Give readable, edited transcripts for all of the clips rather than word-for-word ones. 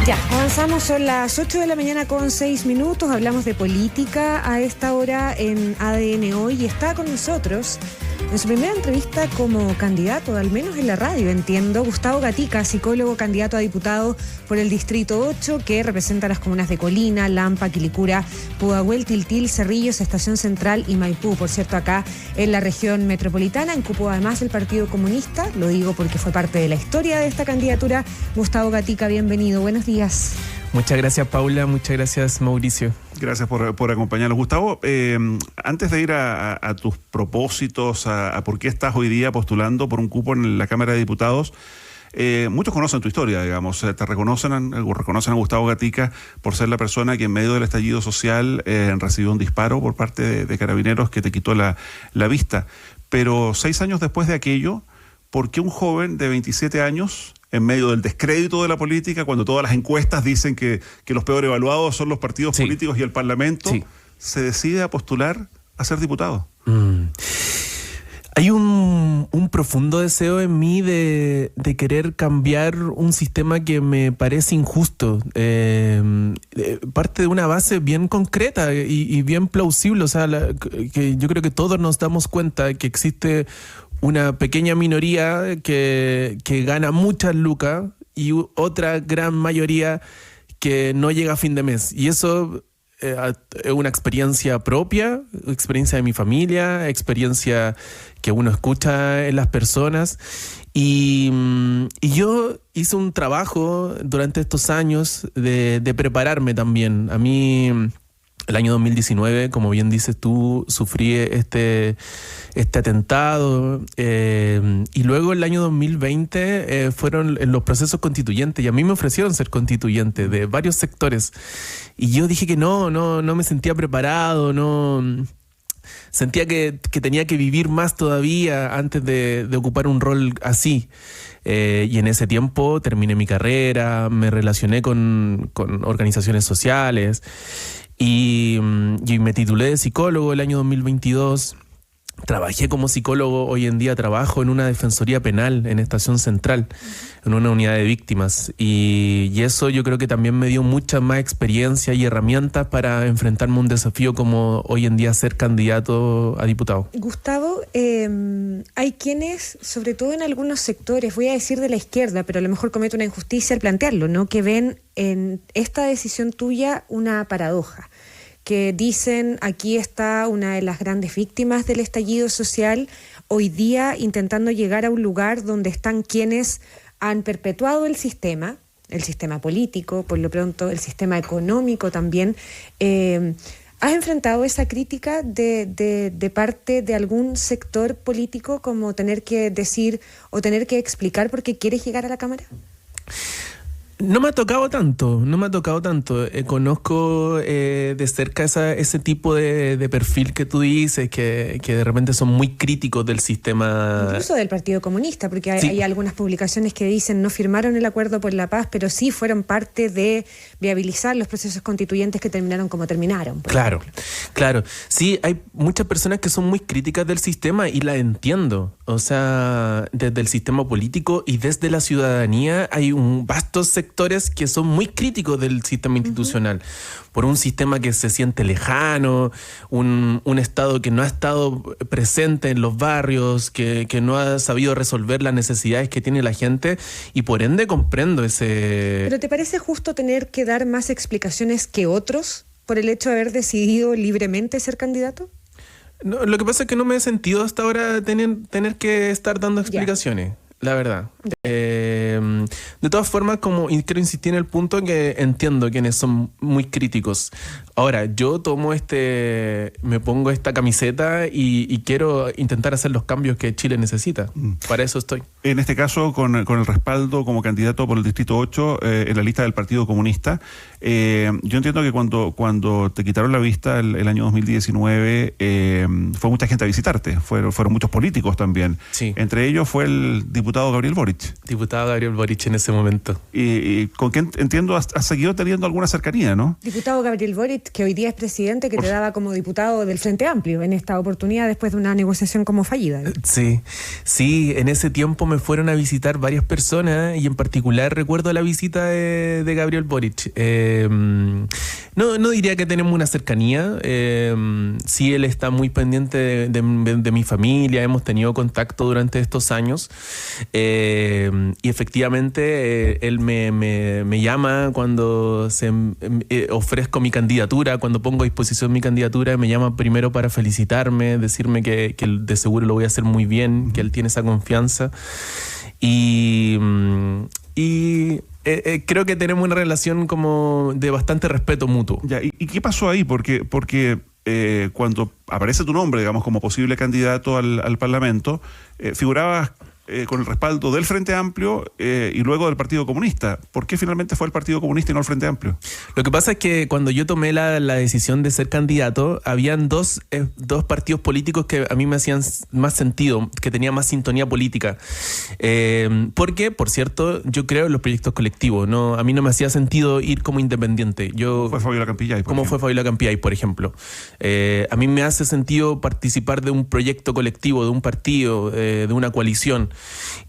Ya, avanzamos, son las 8 de la mañana con 6 minutos, hablamos de política a esta hora en ADN Hoy y está con nosotros en su primera entrevista como candidato, al menos en la radio, entiendo, Gustavo Gatica, psicólogo, candidato a diputado por el Distrito 8, que representa las comunas de Colina, Lampa, Quilicura, Pudahuel, Tiltil, Cerrillos, Estación Central y Maipú. Por cierto, acá en la región metropolitana, ocupó además el Partido Comunista, lo digo porque fue parte de la historia de esta candidatura. Gustavo Gatica, bienvenido, buenos días. Muchas gracias, Paula, muchas gracias, Mauricio. Gracias por acompañarnos. Gustavo, antes de ir a tus propósitos, a por qué estás hoy día postulando por un cupo en la Cámara de Diputados, muchos conocen tu historia, digamos, te reconocen a Gustavo Gatica por ser la persona que en medio del estallido social recibió un disparo por parte de carabineros que te quitó la vista. Pero 6 años después de aquello, ¿por qué un joven de 27 años... en medio del descrédito de la política, cuando todas las encuestas dicen que los peor evaluados son los partidos políticos y el Parlamento, se decide a postular a ser diputado? Hay un profundo deseo en mí de querer cambiar un sistema que me parece injusto. Parte de una base bien concreta y bien plausible. O sea, que yo creo que todos nos damos cuenta de que existe una pequeña minoría que gana muchas lucas y otra gran mayoría que no llega a fin de mes. Y eso es una experiencia propia, experiencia de mi familia, experiencia que uno escucha en las personas. Y yo hice un trabajo durante estos años de prepararme también. A mí... el año 2019, como bien dices tú, sufrí este atentado y luego el año 2020 fueron los procesos constituyentes y a mí me ofrecieron ser constituyente de varios sectores y yo dije que no me sentía preparado, sentía que tenía que vivir más todavía antes de ocupar un rol así. Y en ese tiempo terminé mi carrera, me relacioné con organizaciones sociales y me titulé de psicólogo el año 2022. Trabajé como psicólogo, hoy en día trabajo en una defensoría penal en Estación Central, en una unidad de víctimas. Y eso yo creo que también me dio mucha más experiencia y herramientas para enfrentarme a un desafío como hoy en día ser candidato a diputado. Gustavo, hay quienes, sobre todo en algunos sectores, voy a decir de la izquierda, pero a lo mejor cometo una injusticia al plantearlo, ¿no? Que ven en esta decisión tuya una paradoja. Que dicen, aquí está una de las grandes víctimas del estallido social, hoy día intentando llegar a un lugar donde están quienes han perpetuado el sistema político, por lo pronto el sistema económico también. ¿Has enfrentado esa crítica de parte de algún sector político como tener que decir o tener que explicar por qué quieres llegar a la Cámara? No me ha tocado tanto. Conozco de cerca ese tipo de perfil que tú dices, que de repente son muy críticos del sistema. Incluso del Partido Comunista, porque hay algunas publicaciones que dicen no firmaron el acuerdo por la paz, pero sí fueron parte de viabilizar los procesos constituyentes que terminaron como terminaron. Claro. Sí, hay muchas personas que son muy críticas del sistema y la entiendo. O sea, desde el sistema político y desde la ciudadanía hay un vasto sectores que son muy críticos del sistema institucional, por un sistema que se siente lejano, un Estado que no ha estado presente en los barrios, que no ha sabido resolver las necesidades que tiene la gente y por ende comprendo ese... ¿Pero te parece justo tener que dar más explicaciones que otros por el hecho de haber decidido libremente ser candidato? No, lo que pasa es que no me he sentido hasta ahora tener que estar dando explicaciones. La verdad. De todas formas, como quiero insistir en el punto que entiendo quienes son muy críticos. Ahora, yo me pongo esta camiseta y quiero intentar hacer los cambios que Chile necesita. Para eso estoy. En este caso, con el respaldo como candidato por el Distrito 8 en la lista del Partido Comunista, Yo entiendo que cuando te quitaron la vista el año 2019, fue mucha gente a visitarte, fueron muchos políticos también. Sí. Entre ellos fue el diputado Gabriel Boric. Diputado Gabriel Boric en ese momento. Y con quien entiendo has seguido teniendo alguna cercanía, ¿no? Diputado Gabriel Boric, que hoy día es presidente, que te daba como diputado del Frente Amplio en esta oportunidad después de una negociación como fallida. Sí, en ese tiempo me fueron a visitar varias personas y en particular recuerdo la visita de Gabriel Boric. No diría que tenemos una cercanía, sí, él está muy pendiente de mi familia, hemos tenido contacto durante estos años y efectivamente él me llama cuando ofrezco mi candidatura, cuando pongo a disposición mi candidatura, me llama primero para felicitarme, decirme que de seguro lo voy a hacer muy bien, que él tiene esa confianza y creo que tenemos una relación como de bastante respeto mutuo. Ya, ¿y qué pasó ahí? Porque cuando aparece tu nombre, digamos, como posible candidato al Parlamento, figurabas con el respaldo del Frente Amplio y luego del Partido Comunista. ¿Por qué finalmente fue el Partido Comunista y no el Frente Amplio? Lo que pasa es que cuando yo tomé la decisión de ser candidato, habían dos partidos políticos que a mí me hacían más sentido, que tenían más sintonía política. Porque, por cierto, yo creo en los proyectos colectivos. A mí no me hacía sentido ir como independiente. Fue Fabiola Campillay, fue Fabiola Campillay, por ejemplo. A mí me hace sentido participar de un proyecto colectivo, de un partido, de una coalición.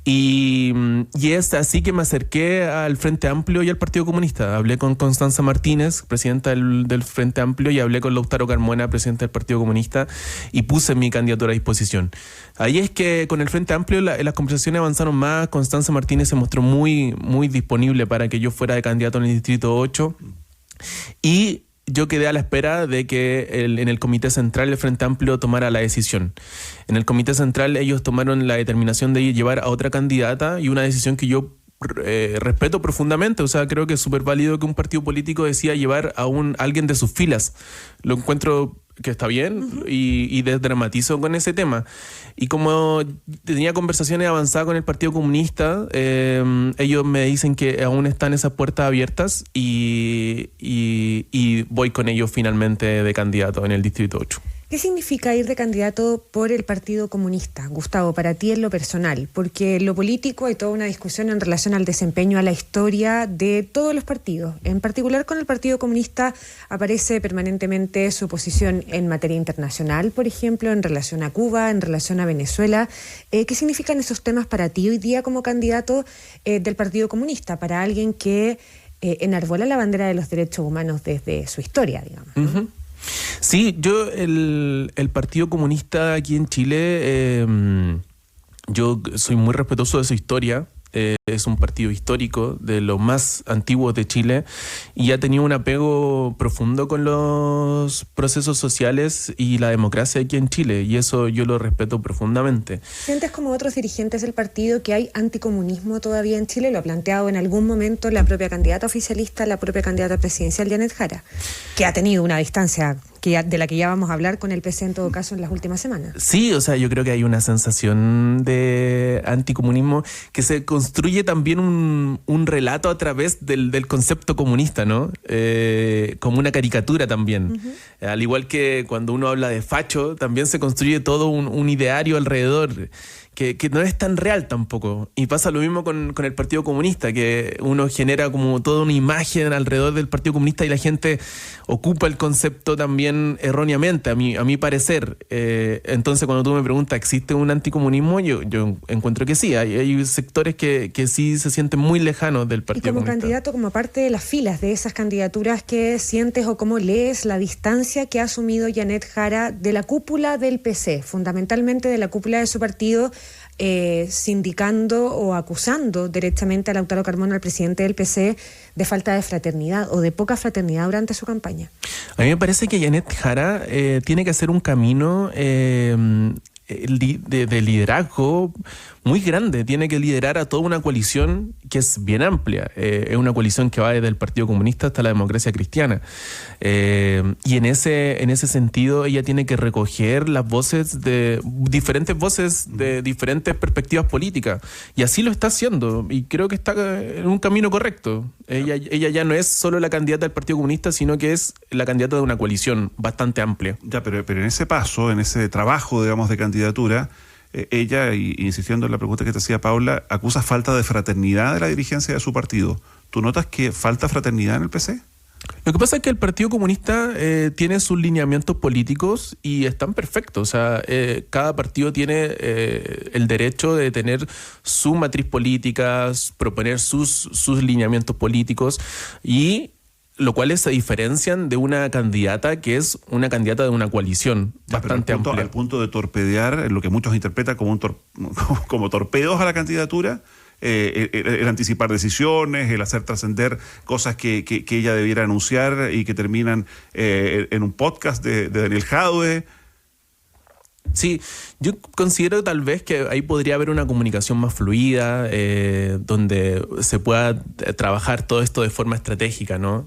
Y es así que me acerqué al Frente Amplio y al Partido Comunista. Hablé con Constanza Martínez, presidenta del Frente Amplio, y hablé con Lautaro Carmona, presidente del Partido Comunista, y puse mi candidatura a disposición. Ahí es que con el Frente Amplio las conversaciones avanzaron más. Constanza Martínez se mostró muy, muy disponible para que yo fuera de candidato en el Distrito 8 y yo quedé a la espera de que en el Comité Central el Frente Amplio tomara la decisión. En el Comité Central ellos tomaron la determinación de llevar a otra candidata y una decisión que yo respeto profundamente. O sea, creo que es súper válido que un partido político decida llevar a alguien de sus filas. Lo encuentro que está bien y desdramatizo con ese tema. Y como tenía conversaciones avanzadas con el Partido Comunista, ellos me dicen que aún están esas puertas abiertas y voy con ellos finalmente de candidato en el Distrito 8. ¿Qué significa ir de candidato por el Partido Comunista, Gustavo, para ti en lo personal? Porque en lo político hay toda una discusión en relación al desempeño, a la historia de todos los partidos. En particular con el Partido Comunista aparece permanentemente su posición en materia internacional, por ejemplo, en relación a Cuba, en relación a Venezuela. ¿Qué significan esos temas para ti hoy día como candidato del Partido Comunista, para alguien que enarbola la bandera de los derechos humanos desde su historia, digamos, ¿no? Uh-huh. Sí, yo el Partido Comunista aquí en Chile, yo soy muy respetuoso de su historia. Es un partido histórico, de los más antiguos de Chile, y ha tenido un apego profundo con los procesos sociales y la democracia aquí en Chile, y eso yo lo respeto profundamente. ¿Sientes como otros dirigentes del partido que hay anticomunismo todavía en Chile? Lo ha planteado en algún momento la propia candidata oficialista, la propia candidata presidencial, Janet Jara, que ha tenido una distancia de la que ya vamos a hablar con el PC en todo caso en las últimas semanas. Sí, o sea, yo creo que hay una sensación de anticomunismo que se construye también un relato a través del concepto comunista, ¿no? Como una caricatura también. Uh-huh. Al igual que cuando uno habla de facho, también se construye todo un ideario alrededor que no es tan real tampoco. Y pasa lo mismo con el Partido Comunista, que uno genera como toda una imagen alrededor del Partido Comunista y la gente ocupa el concepto también erróneamente, a mi parecer. Entonces, cuando tú me preguntas, ¿existe un anticomunismo? Yo encuentro que sí. Hay sectores que sí se sienten muy lejanos del Partido Comunista. Y como candidato, como parte de las filas de esas candidaturas, ¿qué sientes o cómo lees la distancia que ha asumido Janet Jara de la cúpula del PC, fundamentalmente de la cúpula de su partido, sindicando o acusando directamente a Lautaro Carmona, al presidente del PC, de falta de fraternidad o de poca fraternidad durante su campaña? A mí me parece que Janet Jara tiene que hacer un camino de liderazgo muy grande. Tiene que liderar a toda una coalición que es bien amplia. Es una coalición que va desde el Partido Comunista hasta la Democracia Cristiana. Y en ese sentido ella tiene que recoger las voces de diferentes perspectivas políticas. Y así lo está haciendo. Y creo que está en un camino correcto. Ella ya no es solo la candidata del Partido Comunista, sino que es la candidata de una coalición bastante amplia. Ya, pero en ese paso, en ese trabajo, digamos, de candidatura, ella, insistiendo en la pregunta que te hacía Paula, acusa falta de fraternidad de la dirigencia de su partido. ¿Tú notas que falta fraternidad en el PC? Lo que pasa es que el Partido Comunista tiene sus lineamientos políticos y están perfectos. O sea, cada partido tiene el derecho de tener su matriz política, proponer sus lineamientos políticos, y lo cual se diferencian de una candidata que es una candidata de una coalición bastante amplia. Al punto de torpedear lo que muchos interpretan como torpedos a la candidatura, el anticipar decisiones, el hacer trascender cosas que ella debiera anunciar y que terminan en un podcast de Daniel Jadwe. Sí, yo considero tal vez que ahí podría haber una comunicación más fluida, donde se pueda trabajar todo esto de forma estratégica, ¿no?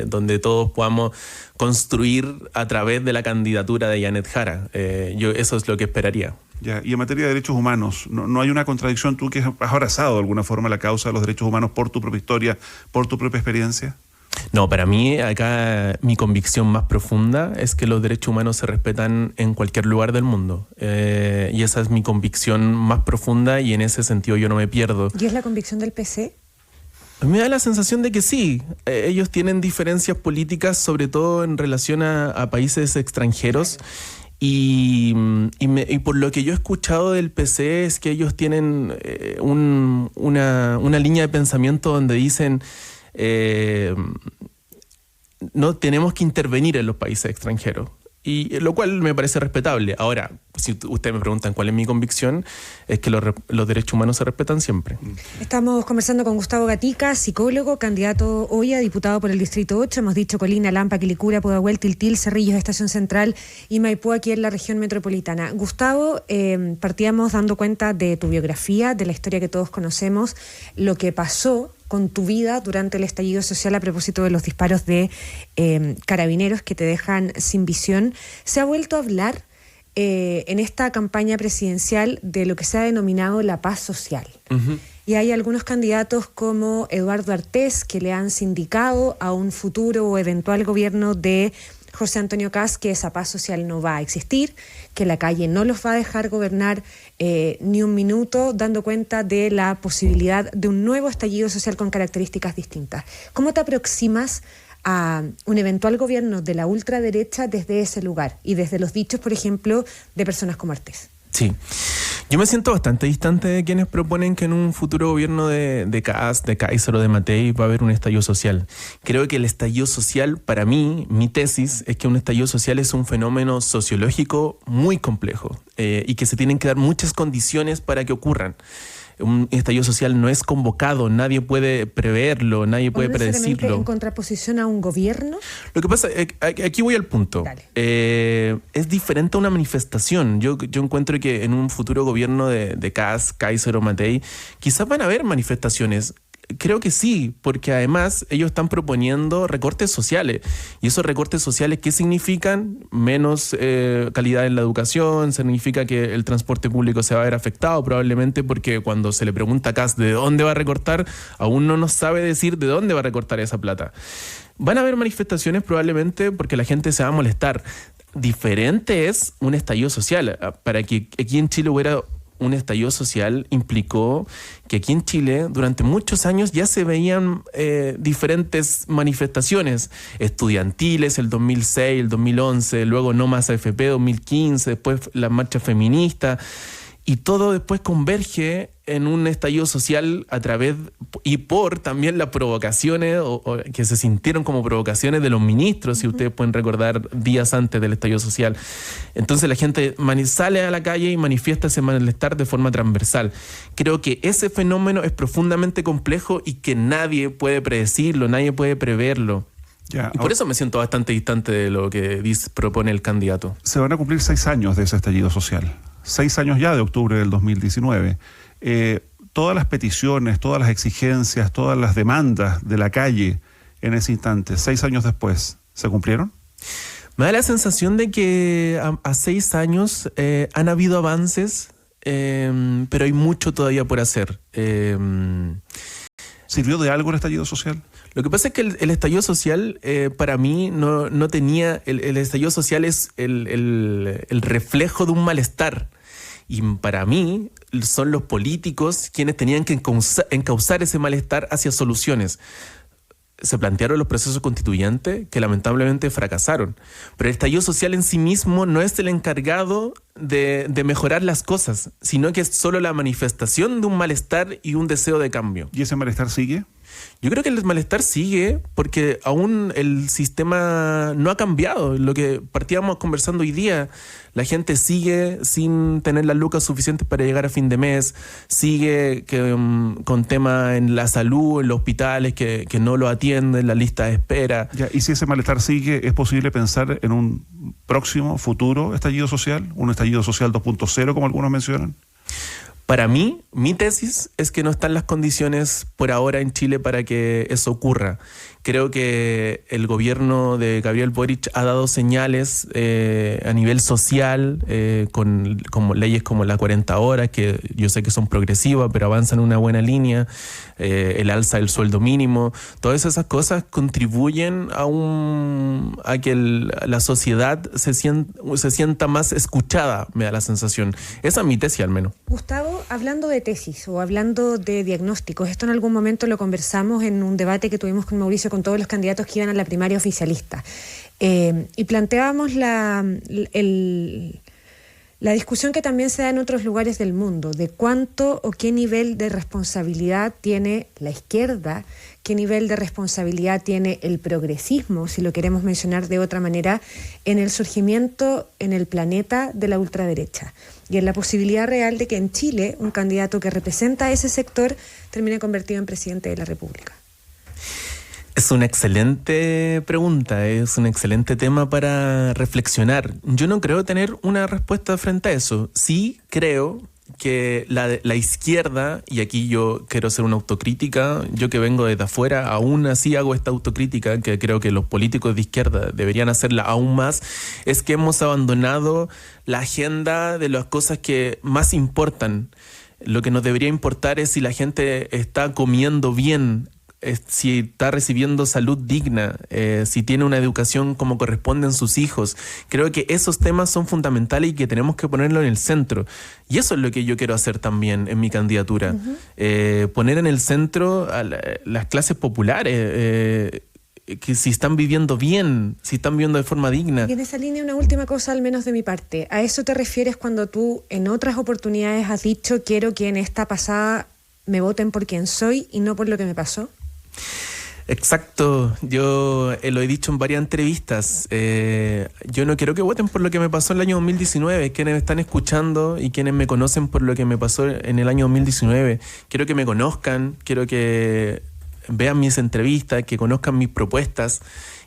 Donde todos podamos construir a través de la candidatura de Janet Jara. Eso es lo que esperaría. Ya, y en materia de derechos humanos, ¿no hay una contradicción? Tú que has abrazado de alguna forma la causa de los derechos humanos por tu propia historia, por tu propia experiencia. No, para mí acá mi convicción más profunda es que los derechos humanos se respetan en cualquier lugar del mundo. Y esa es mi convicción más profunda, y en ese sentido yo no me pierdo. ¿Y es la convicción del PC? Me da la sensación de que sí. Ellos tienen diferencias políticas, sobre todo en relación a países extranjeros. Y por lo que yo he escuchado del PC es que ellos tienen una línea de pensamiento donde dicen no tenemos que intervenir en los países extranjeros, y lo cual me parece respetable. Ahora, si ustedes me preguntan cuál es mi convicción, es que los derechos humanos se respetan siempre. Estamos conversando con Gustavo Gatica, psicólogo, candidato hoy a diputado por el Distrito 8. Hemos dicho Colina, Lampa, Quilicura, Pudahuel, Tiltil, Cerrillos, Estación Central y Maipú, aquí en la región metropolitana. Gustavo, partíamos dando cuenta de tu biografía, de la historia que todos conocemos, lo que pasó con tu vida durante el estallido social a propósito de los disparos de carabineros que te dejan sin visión. Se ha vuelto a hablar en esta campaña presidencial de lo que se ha denominado la paz social. Uh-huh. Y hay algunos candidatos como Eduardo Artés que le han sindicado a un futuro o eventual gobierno de José Antonio Kast que esa paz social no va a existir, que la calle no los va a dejar gobernar ni un minuto, dando cuenta de la posibilidad de un nuevo estallido social con características distintas. ¿Cómo te aproximas a un eventual gobierno de la ultraderecha desde ese lugar y desde los dichos, por ejemplo, de personas como Artés? Sí, yo me siento bastante distante de quienes proponen que en un futuro gobierno de Kast, de Kaiser o de Matei va a haber un estallido social. Creo que el estallido social, para mí, mi tesis es que un estallido social es un fenómeno sociológico muy complejo y que se tienen que dar muchas condiciones para que ocurran. Un estallido social no es convocado, nadie puede preverlo, nadie puede predecirlo. ¿En contraposición a un gobierno? Lo que pasa, aquí voy al punto. Es diferente a una manifestación. Yo encuentro que en un futuro gobierno de Kast, Kaiser o Matei, quizás van a haber manifestaciones. Creo que sí, porque además ellos están proponiendo recortes sociales. ¿Y esos recortes sociales qué significan? Menos calidad en la educación, significa que el transporte público se va a ver afectado probablemente, porque cuando se le pregunta a Kast de dónde va a recortar, aún no nos sabe decir de dónde va a recortar esa plata. Van a haber manifestaciones probablemente porque la gente se va a molestar. Diferente es un estallido social. Para que aquí en Chile hubiera un estallido social implicó que aquí en Chile durante muchos años ya se veían diferentes manifestaciones estudiantiles, el 2006, el 2011, luego No Más AFP 2015, después las marchas feministas, y todo después converge en un estallido social a través y por también las provocaciones o que se sintieron como provocaciones de los ministros, si ustedes pueden recordar, días antes del estallido social. Entonces la gente sale a la calle y manifiesta ese malestar de forma transversal. Creo que ese fenómeno es profundamente complejo y que nadie puede predecirlo, nadie puede preverlo. Ya, y por eso me siento bastante distante de lo que propone el candidato. Se van a cumplir 6 años de ese estallido social. 6 años ya de octubre del 2019. Todas las peticiones, todas las exigencias, todas las demandas de la calle en ese instante, 6 años después, ¿se cumplieron? Me da la sensación de que a 6 años han habido avances, pero hay mucho todavía por hacer. ¿Sirvió de algo el estallido social? Lo que pasa es que el estallido social para mí no tenía... El estallido social es el reflejo de un malestar. Y para mí son los políticos quienes tenían que encauzar ese malestar hacia soluciones. Se plantearon los procesos constituyentes que lamentablemente fracasaron. Pero el estallido social en sí mismo no es el encargado de mejorar las cosas, sino que es solo la manifestación de un malestar y un deseo de cambio. ¿Y ese malestar sigue? Yo creo que el malestar sigue porque aún el sistema no ha cambiado. Lo que partíamos conversando hoy día, la gente sigue sin tener las lucas suficientes para llegar a fin de mes, sigue con temas en la salud, en los hospitales que no lo atienden, la lista de espera. Ya, y si ese malestar sigue, ¿es posible pensar en un próximo, futuro estallido social? ¿Un estallido social 2.0, como algunos mencionan? Para mí, mi tesis es que no están las condiciones por ahora en Chile para que eso ocurra. Creo que el gobierno de Gabriel Boric ha dado señales a nivel social, con leyes como la 40 horas, que yo sé que son progresivas, pero avanzan en una buena línea, el alza del sueldo mínimo. Todas esas cosas contribuyen a que la sociedad se sienta más escuchada, me da la sensación. Esa es mi tesis, al menos. Gustavo, hablando de tesis o hablando de diagnósticos, esto en algún momento lo conversamos en un debate que tuvimos con Mauricio con todos los candidatos que iban a la primaria oficialista. Y planteábamos la discusión que también se da en otros lugares del mundo, de cuánto o qué nivel de responsabilidad tiene la izquierda, qué nivel de responsabilidad tiene el progresismo, si lo queremos mencionar de otra manera, en el surgimiento en el planeta de la ultraderecha y en la posibilidad real de que en Chile un candidato que representa a ese sector termine convertido en presidente de la República. Es una excelente pregunta, es un excelente tema para reflexionar. Yo no creo tener una respuesta frente a eso. Sí creo que la izquierda, y aquí yo quiero hacer una autocrítica, yo que vengo desde afuera, aún así hago esta autocrítica, que creo que los políticos de izquierda deberían hacerla aún más, es que hemos abandonado la agenda de las cosas que más importan. Lo que nos debería importar es si la gente está comiendo bien, si está recibiendo salud digna, si tiene una educación como corresponden sus hijos. Creo que esos temas son fundamentales y que tenemos que ponerlo en el centro. Y eso es lo que yo quiero hacer también en mi candidatura. Poner en el centro a las clases populares, que si están viviendo bien, si están viviendo de forma digna. Y en esa línea una última cosa, al menos de mi parte. ¿A eso te refieres cuando tú en otras oportunidades has dicho quiero que en esta pasada me voten por quien soy y no por lo que me pasó? Exacto, yo lo he dicho en varias entrevistas. Yo no quiero que voten por lo que me pasó en el año 2019. Quienes me están escuchando y quienes me conocen por lo que me pasó en el año 2019, quiero que me conozcan, quiero que vean mis entrevistas, que conozcan mis propuestas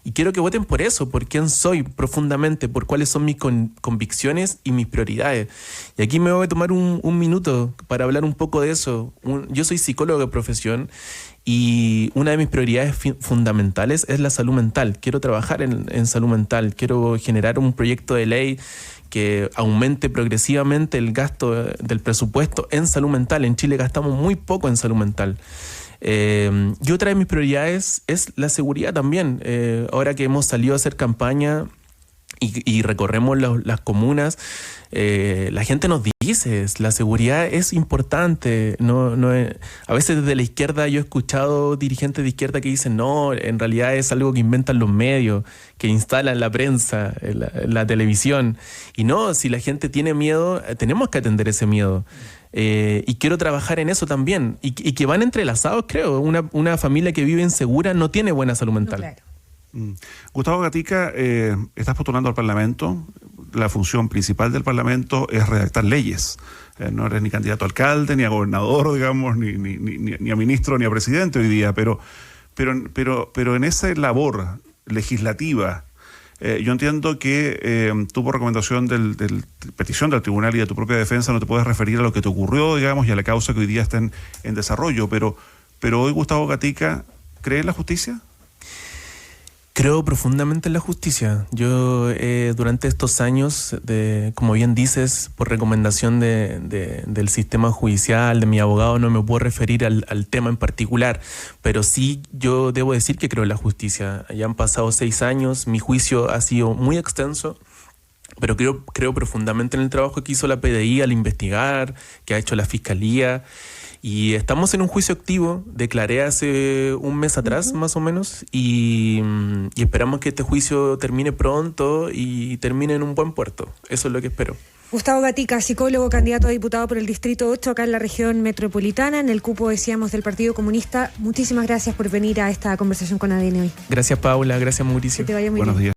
y quiero que voten por eso, por quién soy profundamente, por cuáles son mis convicciones y mis prioridades. Y aquí me voy a tomar un minuto para hablar un poco de eso. Yo soy psicólogo de profesión y una de mis prioridades fundamentales es la salud mental. Quiero trabajar en salud mental, quiero generar un proyecto de ley que aumente progresivamente el gasto del presupuesto en salud mental. En Chile gastamos muy poco en salud mental. Y otra de mis prioridades es la seguridad también. Ahora que hemos salido a hacer campaña y recorremos las comunas, la gente nos dice, la seguridad es importante. A veces desde la izquierda yo he escuchado dirigentes de izquierda que dicen no, en realidad es algo que inventan los medios, que instalan la prensa, la televisión. Y no, si la gente tiene miedo, tenemos que atender ese miedo. Y quiero trabajar en eso también y que van entrelazados, creo. Una familia que vive insegura no tiene buena salud mental. No, claro. Gustavo Gatica, estás postulando al Parlamento. La función principal del Parlamento es redactar leyes. No eres ni candidato a alcalde, ni a gobernador, digamos, ni a ministro, ni a presidente hoy día, pero en esa labor legislativa, Yo entiendo que tú, por recomendación del petición del tribunal y de tu propia defensa, no te puedes referir a lo que te ocurrió, digamos, y a la causa que hoy día está en desarrollo, pero hoy Gustavo Gatica, ¿cree en la justicia? Creo profundamente en la justicia. Yo durante estos años, como bien dices, por recomendación del sistema judicial, de mi abogado, no me puedo referir al tema en particular, pero sí yo debo decir que creo en la justicia. Ya han pasado 6 años, mi juicio ha sido muy extenso, pero creo profundamente en el trabajo que hizo la PDI al investigar, que ha hecho la Fiscalía. Y estamos en un juicio activo, declaré hace un mes atrás más o menos, y esperamos que este juicio termine pronto y termine en un buen puerto. Eso es lo que espero. Gustavo Gatica, psicólogo, candidato a diputado por el Distrito 8 acá en la región metropolitana, en el cupo, decíamos, del Partido Comunista. Muchísimas gracias por venir a esta conversación con ADN hoy. Gracias, Paula. Gracias, Mauricio. Que te vaya muy Buenos bien. días.